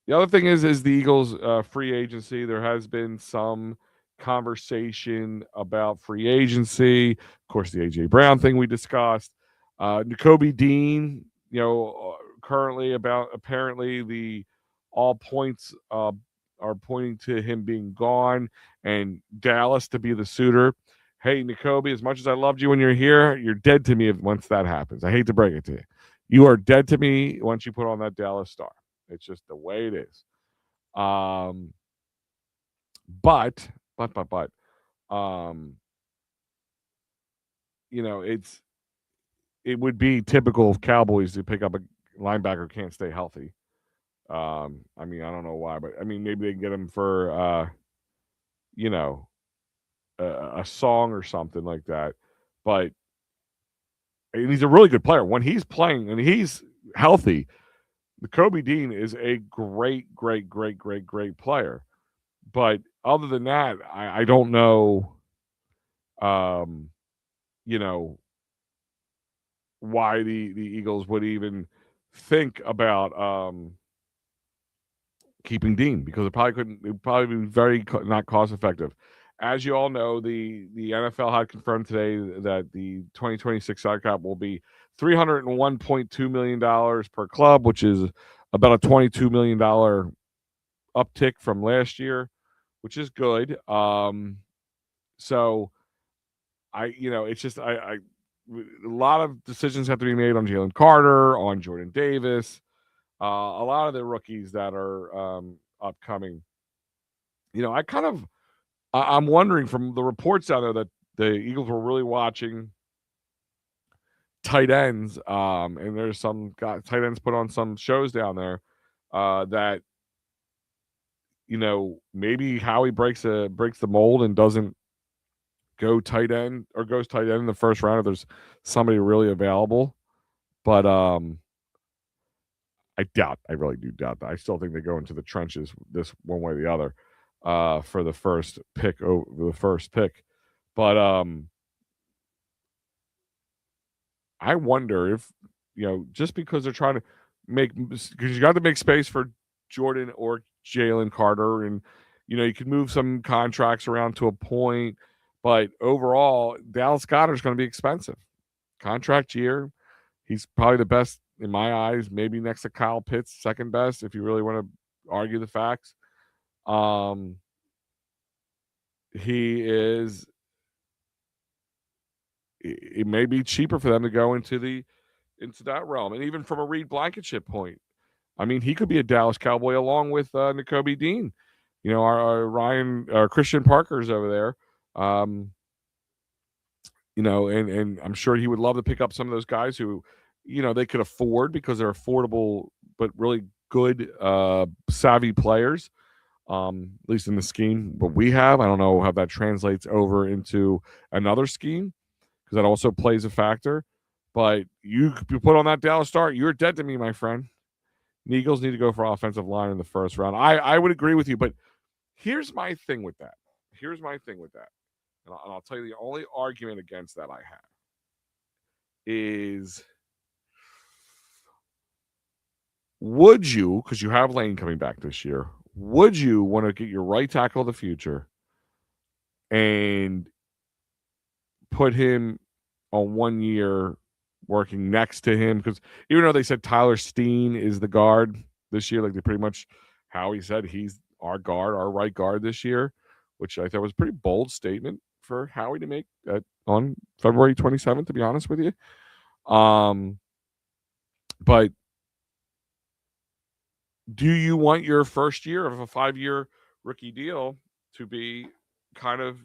Speaker 1: the other thing is the Eagles' free agency. There has been some conversation about free agency. Of course, the AJ Brown thing we discussed. Nakobe Dean, currently apparently the all points are pointing to him being gone and Dallas to be the suitor. Hey, Nakobe, as much as I loved you when you're here, you're dead to me once that happens. I hate to break it to you. You are dead to me once you put on that Dallas star. It's just the way it is. But, it would be typical of Cowboys to pick up a linebacker who can't stay healthy. I mean, I don't know why, but I mean, maybe they can get him for, a song or something like that. But and he's a really good player when he's playing and he's healthy. The Kobe Dean is a great player. But other than that, I don't know, you know, why the Eagles would even think about keeping Dean because it would probably be very not cost effective. As you all know, the NFL had confirmed today that the 2026 salary cap will be $301.2 million per club, which is about a $22 million uptick from last year, which is good. So it's just a lot of decisions have to be made on Jalen Carter, on Jordan Davis, a lot of the rookies that are upcoming. I'm wondering from the reports out there that the Eagles were really watching tight ends, and there's some tight ends put on some shows down there that maybe Howie breaks the mold and doesn't go tight end or goes tight end in the first round if there's somebody really available. But I really do doubt that. I still think they go into the trenches this one way or the other for the first pick over the first pick. But I wonder if just because they're trying to because you got to make space for Jordan or Jalen Carter, and you can move some contracts around to a point, but overall, Dallas Goedert's going to be expensive. Contract year, he's probably the best in my eyes, maybe next to Kyle Pitts, second best if you really want to argue the facts. He is. It may be cheaper for them to go into that realm, and even from a Reed Blankenship point, I mean, he could be a Dallas Cowboy along with Nakobe Dean. Our Christian Parker's over there. And I'm sure he would love to pick up some of those guys who, they could afford because they're affordable but really good, savvy players. At least in the scheme, but we have. I don't know how that translates over into another scheme because that also plays a factor. But you put on that Dallas start, you're dead to me, my friend. The Eagles need to go for offensive line in the first round. I would agree with you, but here's my thing with that. And I'll tell you the only argument against that I have is, would you, because you have Lane coming back this year, would you want to get your right tackle of the future and put him on 1 year working next to him? Because even though they said Tyler Steen is the guard this year, like they pretty much, Howie said he's our guard, our right guard this year, which I thought was a pretty bold statement for Howie to make on February 27th, to be honest with you. But do you want your first year of a 5-year rookie deal to be kind of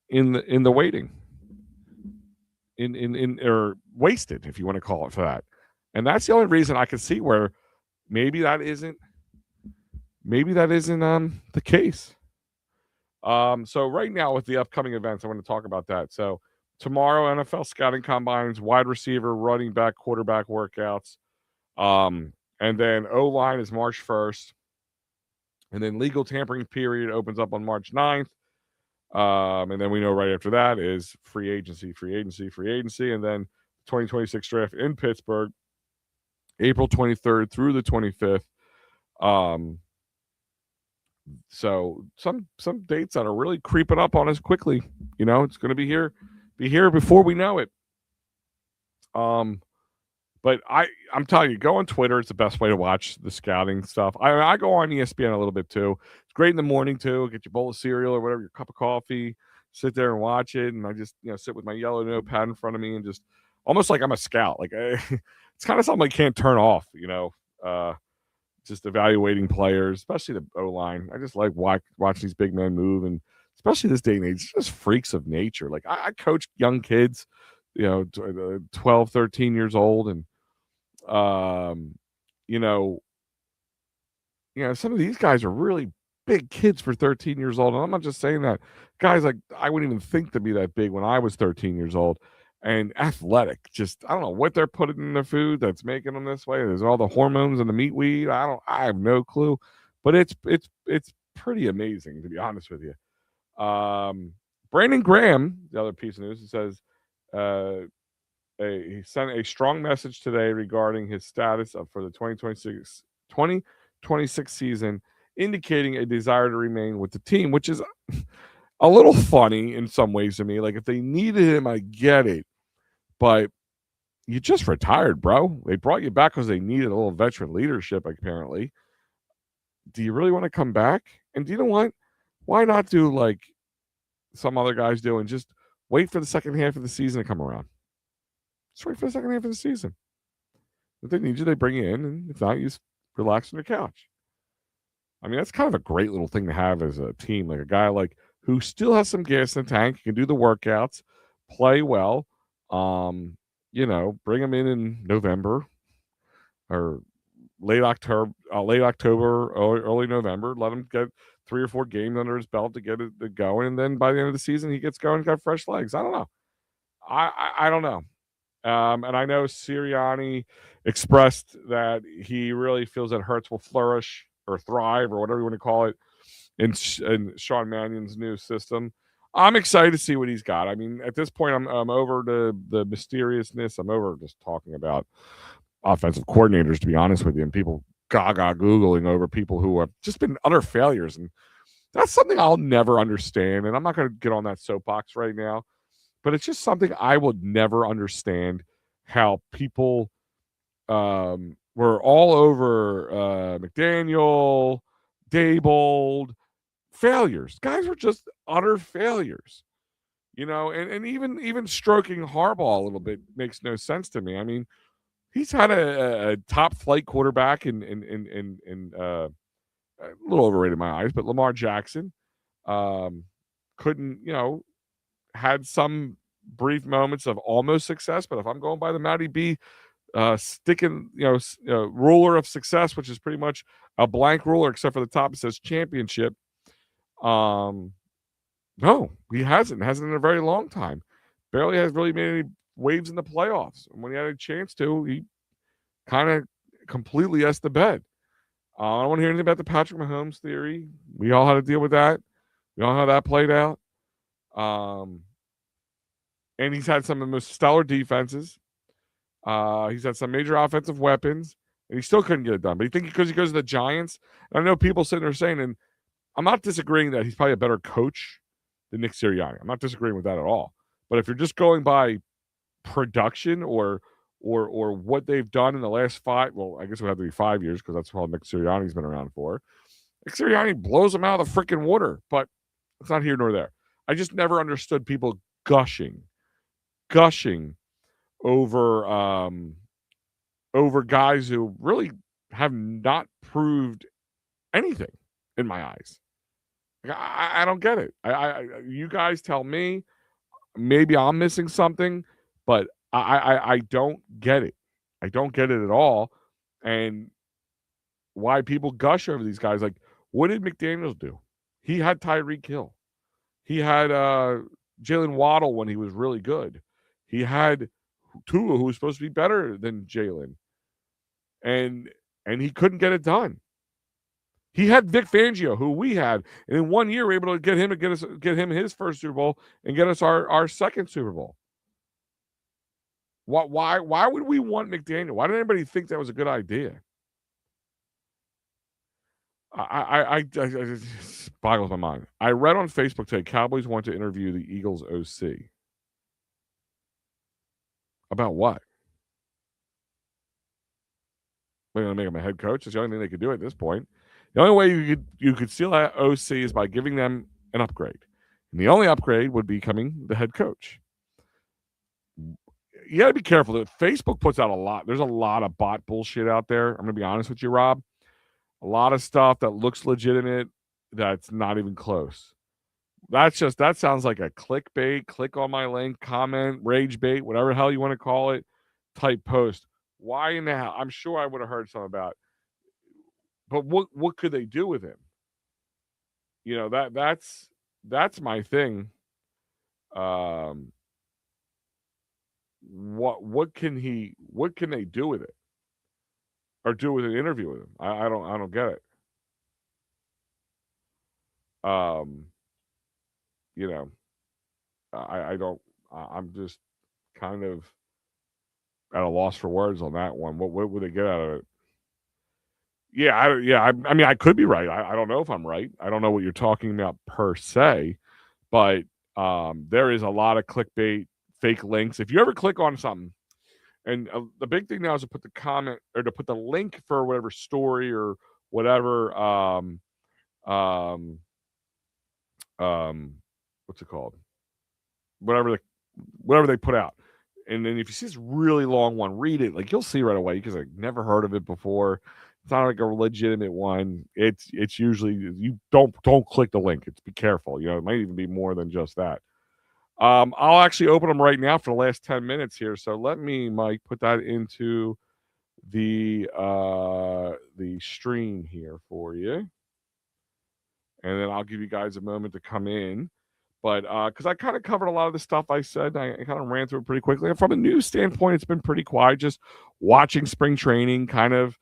Speaker 1: in the waiting, in or wasted, if you want to call it for that? And that's the only reason I can see where maybe that isn't the case. So right now with the upcoming events, I want to talk about that. So tomorrow, NFL scouting combines, wide receiver, running back, quarterback workouts. And then O-line is March 1st. And then legal tampering period opens up on March 9th. And then we know right after that is free agency. And then 2026 draft in Pittsburgh, April 23rd through the 25th. So some dates that are really creeping up on us quickly. It's going to be here before we know it. But I'm telling you, go on Twitter. It's the best way to watch the scouting stuff. I go on ESPN a little bit too. It's great in the morning too. Get your bowl of cereal or whatever, your cup of coffee, sit there and watch it. And I just sit with my yellow notepad in front of me and just almost like I'm a scout. Like it's kind of something I can't turn off. Just evaluating players, especially the O-line. I just like watching these big men move, and especially this day and age, just freaks of nature. Like I coach young kids, 12, 13 years old, and some of these guys are really big kids for 13 years old. And I'm not just saying that. Guys, like, I wouldn't even think to be that big when I was 13 years old. And athletic, just I don't know what they're putting in their food that's making them this way. There's all the hormones and the meat weed. I have no clue, but it's pretty amazing, to be honest with you. Brandon Graham, the other piece of news, it says he sent a strong message today regarding his status for the 2026 season, indicating a desire to remain with the team, which is a little funny in some ways to me. Like, if they needed him, I get it. But you just retired, bro. They brought you back because they needed a little veteran leadership, apparently. Do you really want to come back? And do you know what? Why not do like some other guys do and just wait for the second half of the season to come around? Just wait for the second half of the season. If they need you, they bring you in. And if not, you just relax on your couch. I mean, that's kind of a great little thing to have as a team. Like a guy who still has some gas in the tank, can do the workouts, play well. Bring him in November or late October, early November. Let him get 3 or 4 games under his belt to get it going, and then by the end of the season, he gets going, got fresh legs. I don't know. I don't know. And I know Sirianni expressed that he really feels that Hurts will flourish or thrive or whatever you want to call it in Sean Mannion's new system. I'm excited to see what he's got. I mean, at this point, I'm over the mysteriousness. I'm over just talking about offensive coordinators, to be honest with you, and people gaga Googling over people who have just been utter failures. And that's something I'll never understand. And I'm not going to get on that soapbox right now, but it's just something I would never understand how people were all over McDaniel, Dabold, failures. Guys were just utter failures. And even stroking Harbaugh a little bit makes no sense to me. I mean, he's had a top flight quarterback in a little overrated in my eyes, but Lamar Jackson couldn't, had some brief moments of almost success. But if I'm going by the Matty B sticking, ruler of success, which is pretty much a blank ruler except for the top it says championship. No, he hasn't. Hasn't in a very long time. Barely has really made any waves in the playoffs. And when he had a chance to, he kind of completely S the bed. I don't want to hear anything about the Patrick Mahomes theory. We all had to deal with that. We all know how that played out. And he's had some of the most stellar defenses. He's had some major offensive weapons, and he still couldn't get it done. But you think because he goes to the Giants, I know people sitting there saying, and I'm not disagreeing that he's probably a better coach than Nick Sirianni. I'm not disagreeing with that at all. But if you're just going by production or what they've done in the last I guess it would have to be 5 years because that's how Nick Sirianni's been around for. Nick Sirianni blows them out of the freaking water, but it's not here nor there. I just never understood people gushing over guys who really have not proved anything in my eyes. I don't get it. You guys tell me. Maybe I'm missing something, but I don't get it. I don't get it at all. And why people gush over these guys. Like, what did McDaniels do? He had Tyreek Hill. He had Jalen Waddle when he was really good. He had Tua, who was supposed to be better than Jalen. And he couldn't get it done. He had Vic Fangio, who we had, and in 1 year we were able to get him his first Super Bowl and get us our second Super Bowl. Why would we want McDaniel? Why did anybody think that was a good idea? I it just boggles my mind. I read on Facebook today Cowboys want to interview the Eagles OC. About what? They're going to make him a head coach. That's the only thing they could do at this point. The only way you could steal that OC is by giving them an upgrade. And the only upgrade would be becoming the head coach. You got to be careful. Facebook puts out a lot. There's a lot of bot bullshit out there. I'm going to be honest with you, Rob. A lot of stuff that looks legitimate that's not even close. That sounds like a clickbait, click on my link, comment, rage bait, whatever the hell you want to call it, type post. Why in the hell? I'm sure I would have heard something about it. But what could they do with him? That's my thing. What can they do with it? Or do with an interview with him? I don't get it. I don't. I'm just kind of at a loss for words on that one. What would they get out of it? I mean, I could be right. I don't know if I'm right. I don't know what you're talking about per se, but there is a lot of clickbait, fake links. If you ever click on something, and the big thing now is to put the comment or to put the link for whatever story or whatever, what's it called? Whatever they put out. And then if you see this really long one, read it. Like, you'll see right away because I've never heard of it before. It's not like a legitimate one. It's usually you don't click the link. It's be careful. It might even be more than just that. I'll actually open them right now for the last 10 minutes here. So let me, Mike, put that into the stream here for you. And then I'll give you guys a moment to come in. But because I kind of covered a lot of the stuff I said, I kind of ran through it pretty quickly. And from a news standpoint, it's been pretty quiet. Just watching spring training, kind of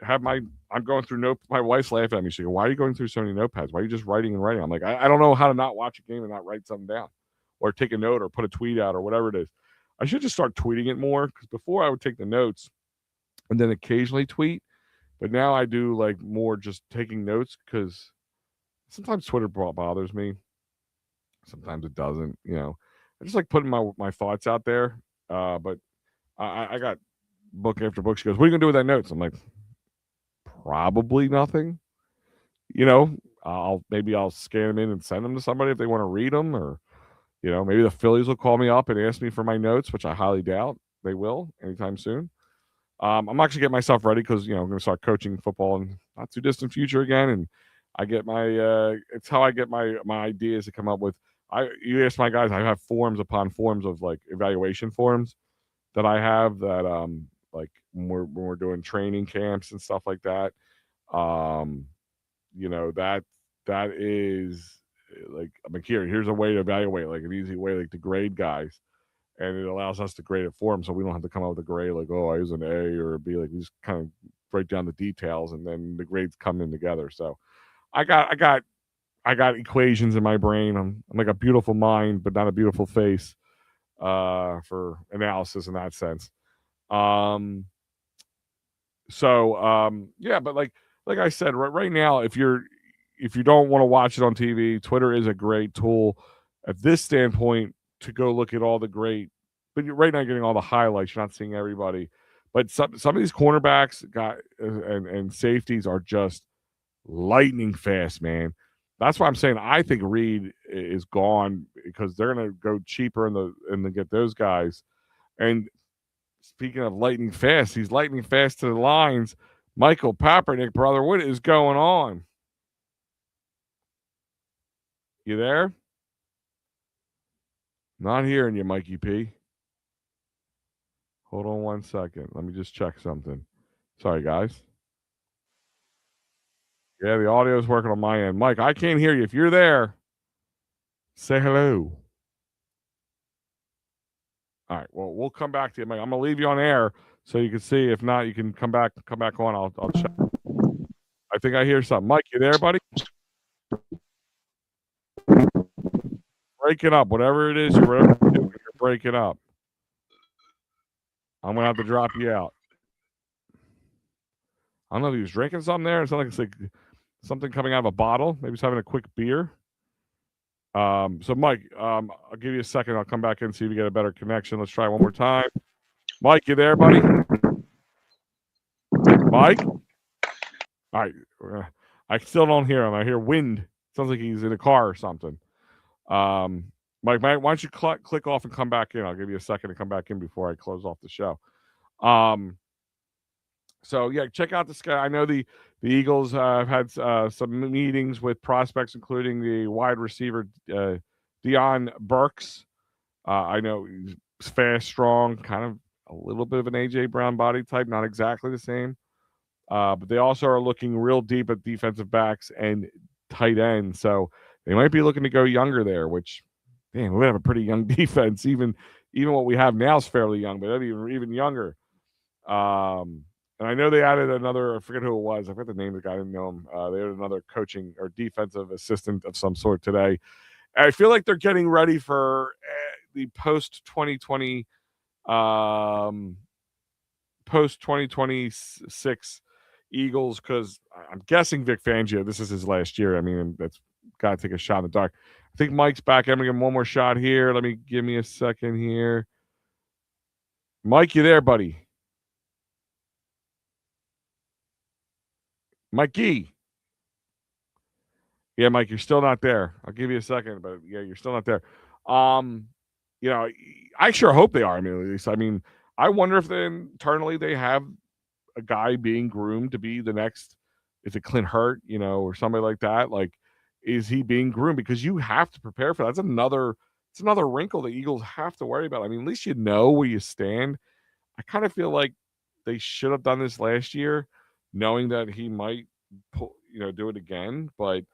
Speaker 1: I'm going through my wife's laughing at me. She goes, "Why are you going through so many notepads? Why are you just writing and writing?" I'm like, I don't know how to not watch a game and not write something down or take a note or put a tweet out or whatever it is. I should just start tweeting it more because before I would take the notes and then occasionally tweet. But now I do like more just taking notes because sometimes Twitter bothers me. Sometimes it doesn't. I just like putting my thoughts out there. But I got book after book. She goes, "What are you gonna do with that notes?" I'm like, probably nothing. I'll scan them in and send them to somebody if they want to read them, or maybe the Phillies will call me up and ask me for my notes, which I highly doubt they will anytime soon. I'm actually getting myself ready because I'm going to start coaching football in not too distant future again, and I get my it's how I get my ideas to come up with. You ask my guys, I have forms upon forms of like evaluation forms that I have that like when we're doing training camps and stuff like that. Um, that is like I'm like here's a way to evaluate, like an easy way like to grade guys, and it allows us to grade it for them, so we don't have to come up with a grade like, oh, I use an A or a B. Like we just kind of write down the details, and then the grades come in together. So I got equations in my brain. I'm like a beautiful mind, but not a beautiful face for analysis in that sense. Um, yeah, but like I said, right now, if you don't want to watch it on TV, Twitter is a great tool at this standpoint to go look at all the great. But you're right now getting all the highlights. You're not seeing everybody, but some of these cornerbacks got and safeties are just lightning fast, man. That's why I'm saying I think Reed is gone because they're going to go cheaper and then get those guys. And speaking of lightning fast, he's lightning fast to the lines. Michael Papernick, brother, what is going on? You there? Not hearing you, Mikey P. Hold on one second. Let me just check something. Sorry, guys. Yeah, the audio is working on my end. Mike, I can't hear you. If you're there, say hello. All right. Well, we'll come back to you, Mike. I'm gonna leave you on air so you can see. If not, you can come back on. I'll check. I think I hear something. Mike, you there, buddy? Breaking up. Whatever it is, you're breaking up. I'm gonna have to drop you out. I don't know if he was drinking something there. It sounded like it's like something coming out of a bottle. Maybe he's having a quick beer. So Mike, I'll give you a second. I'll come back in and see if we get a better connection. Let's try one more time. Mike, you there, buddy? Mike? All right. I still don't hear him. I hear wind. Sounds like he's in a car or something. Mike, why don't you click off and come back in? I'll give you a second to come back in before I close off the show. So yeah, check out this guy. I know the Eagles have had some meetings with prospects, including the wide receiver Deion Burks. I know he's fast, strong, kind of a little bit of an AJ Brown body type, not exactly the same. But they also are looking real deep at defensive backs and tight ends. So they might be looking to go younger there, which, damn, we have a pretty young defense. Even what we have now is fairly young, but that'd be even younger. And I know they added another, I forget who it was. I forget the name of the guy. I didn't know him. They added another coaching or defensive assistant of some sort today. And I feel like they're getting ready for the post 2020, post 2026 Eagles, because I'm guessing Vic Fangio, this is his last year. I mean, that's got to take a shot in the dark. I think Mike's back. I'm going to give him one more shot here. Give me a second here. Mike, you there, buddy? Mikey. Yeah, Mike, you're still not there. I'll give you a second, but yeah, you're still not there. I sure hope they are. I mean, at least, I wonder if internally they have a guy being groomed to be the next, is it Clint Hurt, or somebody like that? Like, is he being groomed? Because you have to prepare for that. It's another wrinkle the Eagles have to worry about. I mean, at least you know where you stand. I kind of feel like they should have done this last year, knowing that he might, do it again. But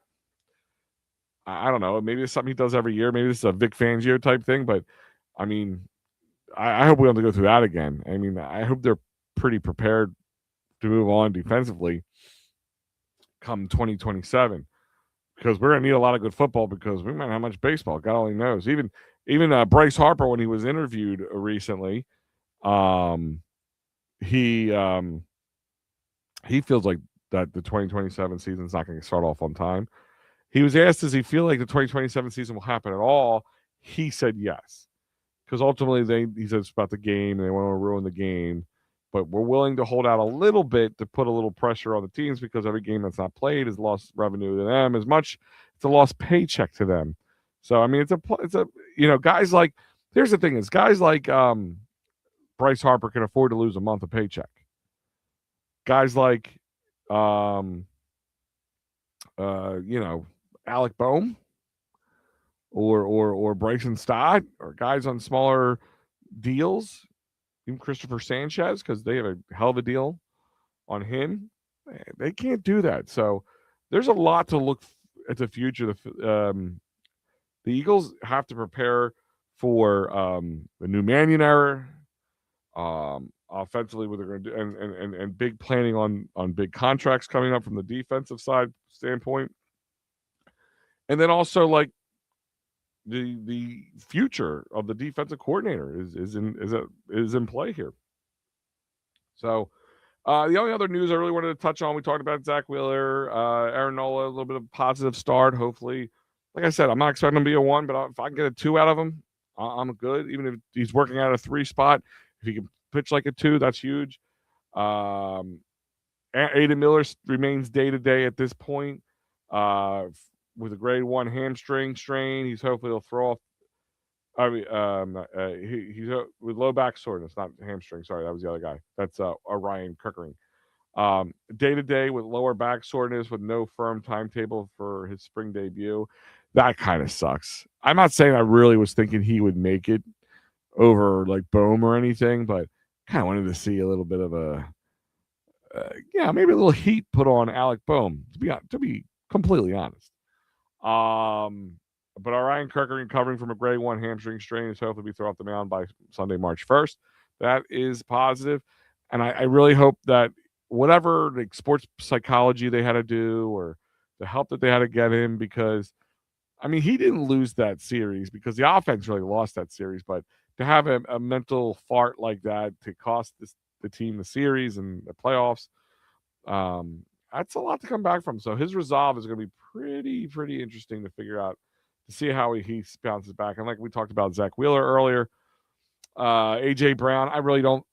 Speaker 1: I don't know. Maybe it's something he does every year. Maybe this is a Vic Fangio type thing. But I mean, I hope we don't have to go through that again. I mean, I hope they're pretty prepared to move on defensively come 2027, because we're going to need a lot of good football, because we might not have much baseball. God only knows. Even Bryce Harper, when he was interviewed recently, he he feels like that the 2027 season is not going to start off on time. He was asked, does he feel like the 2027 season will happen at all? He said yes, because ultimately he said it's about the game and they want to ruin the game. But we're willing to hold out a little bit to put a little pressure on the teams because every game that's not played is lost revenue to them as much. It's a lost paycheck to them. So I mean, it's a guys like, here's the thing is guys like Bryce Harper can afford to lose a month of paycheck. Guys like Alec Boehm or Bryson Stott or guys on smaller deals, even Christopher Sanchez, because they have a hell of a deal on him. They can't do that. So there's a lot to look at the future. The Eagles have to prepare for the new Mannion era. Offensively, what they're going to do, and big planning on big contracts coming up from the defensive side standpoint, and then also like the future of the defensive coordinator is in play here. So the only other news I really wanted to touch on, we talked about Zach Wheeler, Aaron Nola, a little bit of a positive start. Hopefully, like I said, I'm not expecting him to be a 1, but if I can get a 2 out of him, I'm good. Even if he's working at a 3 spot, if he can pitch like a 2, that's huge. Aiden Miller remains day to day at this point with a grade 1 hamstring strain. He's hopefully he'll throw off. I mean, he's with low back soreness, not hamstring. Sorry, that was the other guy. That's Ryan Kirkering. Day to day with lower back soreness with no firm timetable for his spring debut. That kind of sucks. I'm not saying I really was thinking he would make it over like Boehm or anything, but kind of wanted to see a little bit of maybe a little heat put on Alec Boehm, to be completely honest. But Ryan Kirkering recovering from a grade 1 hamstring strain is hopefully be thrown off the mound by Sunday, March 1st. That is positive. And I really hope that whatever like sports psychology they had to do or the help that they had to get him, because I mean, he didn't lose that series because the offense really lost that series, but to have a mental fart like that to cost the team the series and the playoffs, that's a lot to come back from. So his resolve is going to be pretty interesting to figure out, to see how he bounces back. And like we talked about Zach Wheeler earlier, AJ Brown,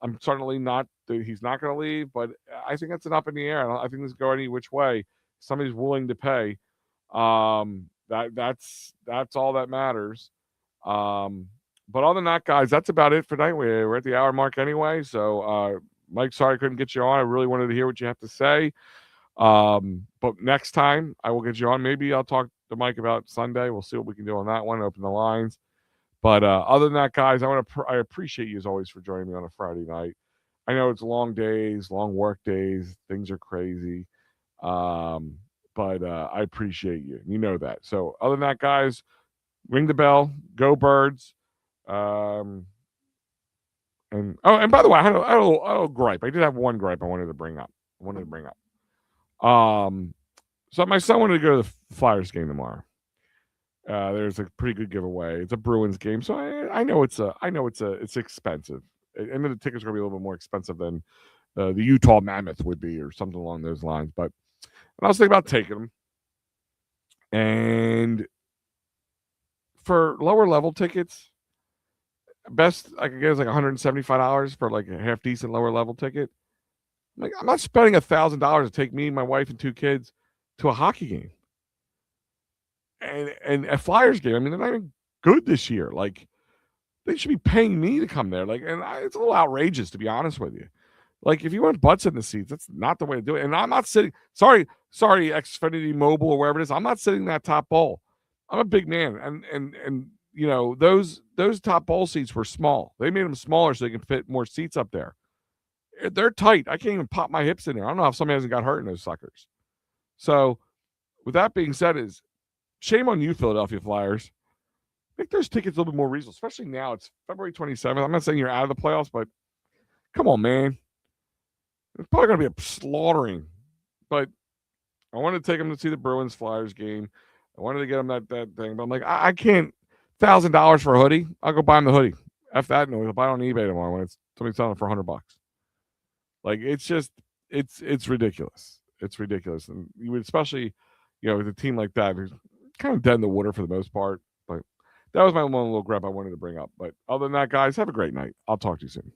Speaker 1: I'm certainly not that he's not going to leave, but I think that's an up in the air. I think this go any which way. Somebody's willing to pay. That's all that matters. But other than that, guys, that's about it for tonight. We're at the hour mark anyway. So, Mike, sorry I couldn't get you on. I really wanted to hear what you have to say. But next time I will get you on. Maybe I'll talk to Mike about Sunday. We'll see what we can do on that one. Open the lines. But other than that, guys, I appreciate you as always for joining me on a Friday night. I know it's long days, long work days. Things are crazy. But I appreciate you. You know that. So other than that, guys, ring the bell. Go Birds. And by the way, I had a little gripe. I did have one gripe I wanted to bring up. So my son wanted to go to the Flyers game tomorrow. There's a pretty good giveaway. It's a Bruins game, so I know it's expensive. And the tickets are gonna be a little bit more expensive than the Utah Mammoth would be, or something along those lines. But I was thinking about taking them, and for lower level tickets, best I could get is like $175 for like a half decent lower level ticket. I'm not spending $1,000 to take me, my wife, and 2 kids to a hockey game. And a Flyers game. I mean, they're not even good this year. Like, they should be paying me to come there. Like, it's a little outrageous, to be honest with you. Like, if you want butts in the seats, that's not the way to do it. And I'm not sitting. Sorry, Xfinity Mobile or wherever it is. I'm not sitting in that top bowl. I'm a big man, and you know those top bowl seats were small. They made them smaller so they can fit more seats up there. They're tight. I can't even pop my hips in there. I don't know if somebody hasn't got hurt in those suckers. So, with that being said, is shame on you, Philadelphia Flyers. Make those tickets a little bit more reasonable, especially now. It's February 27th. I'm not saying you're out of the playoffs, but come on, man. It's probably going to be a slaughtering. But I wanted to take them to see the Bruins Flyers game. I wanted to get them that thing. But I'm like, I can't. $1,000 for a hoodie. I'll go buy them the hoodie. F that noise. I'll buy it on eBay tomorrow when somebody's selling it for $100. Like, it's just, it's ridiculous. It's ridiculous, and you would especially, with a team like that who's kind of dead in the water for the most part. But that was my one little grab I wanted to bring up. But other than that, guys, have a great night. I'll talk to you soon.